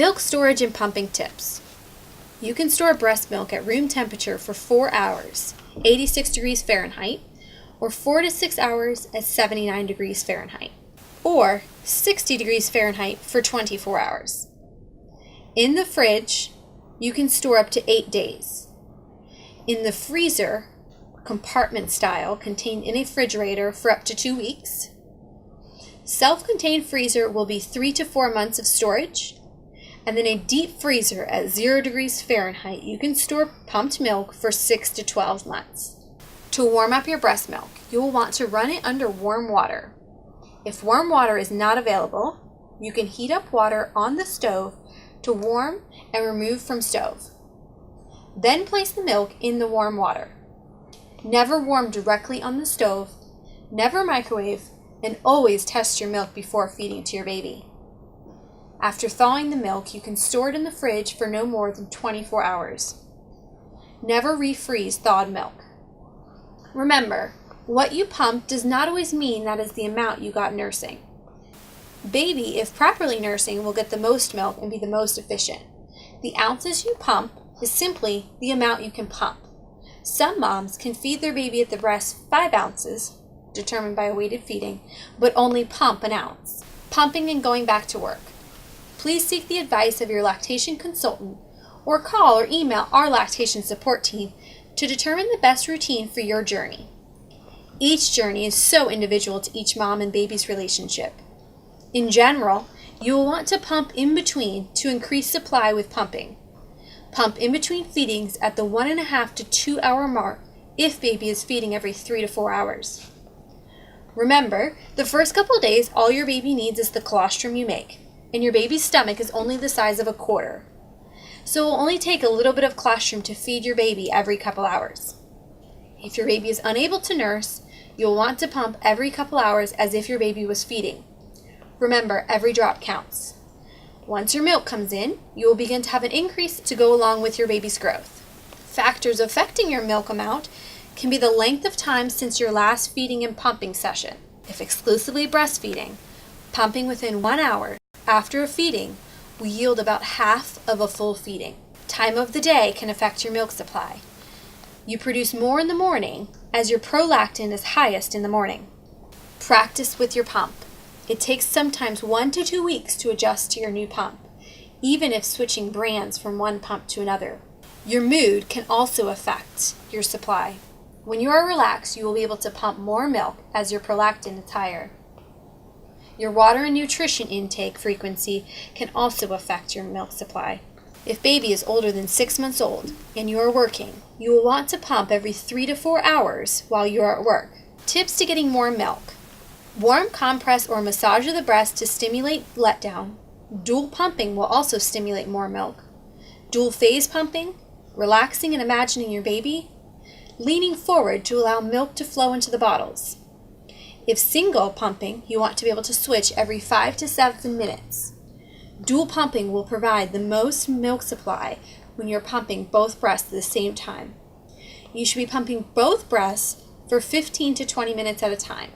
Milk storage and pumping tips. You can store breast milk at room temperature for 4 hours, 86 degrees Fahrenheit, or 4 to 6 hours at 79 degrees Fahrenheit, or 60 degrees Fahrenheit for 24 hours. In the fridge, you can store up to 8 days. In the freezer, compartment style, contained in a refrigerator for up to 2 weeks. Self-contained freezer will be 3 to 4 months of storage. And in a deep freezer at 0 degrees Fahrenheit, you can store pumped milk for 6 to 12 months. To warm up your breast milk, you will want to run it under warm water. If warm water is not available, you can heat up water on the stove to warm and remove from stove. Then place the milk in the warm water. Never warm directly on the stove, never microwave, and always test your milk before feeding to your baby. After thawing the milk, you can store it in the fridge for no more than 24 hours. Never refreeze thawed milk. Remember, what you pump does not always mean that is the amount you got nursing. Baby, if properly nursing, will get the most milk and be the most efficient. The ounces you pump is simply the amount you can pump. Some moms can feed their baby at the breast 5 ounces, determined by a weighted feeding, but only pump an ounce. Pumping and going back to work. Please seek the advice of your lactation consultant or call or email our lactation support team to determine the best routine for your journey. Each journey is so individual to each mom and baby's relationship. In general, you will want to pump in between to increase supply with pumping. Pump in between feedings at the 1.5 to 2 hour mark if baby is feeding every 3 to 4 hours. Remember, the first couple days all your baby needs is the colostrum you make, and your baby's stomach is only the size of a quarter. So it will only take a little bit of colostrum to feed your baby every couple hours. If your baby is unable to nurse, you'll want to pump every couple hours as if your baby was feeding. Remember, every drop counts. Once your milk comes in, you will begin to have an increase to go along with your baby's growth. Factors affecting your milk amount can be the length of time since your last feeding and pumping session. If exclusively breastfeeding, pumping within 1 hour after a feeding will yield about half of a full feeding. Time of the day can affect your milk supply. You produce more in the morning as your prolactin is highest in the morning. Practice with your pump. It takes sometimes 1 to 2 weeks to adjust to your new pump, even if switching brands from one pump to another. Your mood can also affect your supply. When you are relaxed, you will be able to pump more milk as your prolactin is higher. Your water and nutrition intake frequency can also affect your milk supply. If baby is older than 6 months old and you are working, you will want to pump every 3 to 4 hours while you are at work. Tips to getting more milk. Warm compress or massage of the breast to stimulate letdown. Dual pumping will also stimulate more milk. Dual phase pumping, relaxing and imagining your baby, leaning forward to allow milk to flow into the bottles. If single pumping, you want to be able to switch every 5 to 7 minutes. Dual pumping will provide the most milk supply when you're pumping both breasts at the same time. You should be pumping both breasts for 15 to 20 minutes at a time.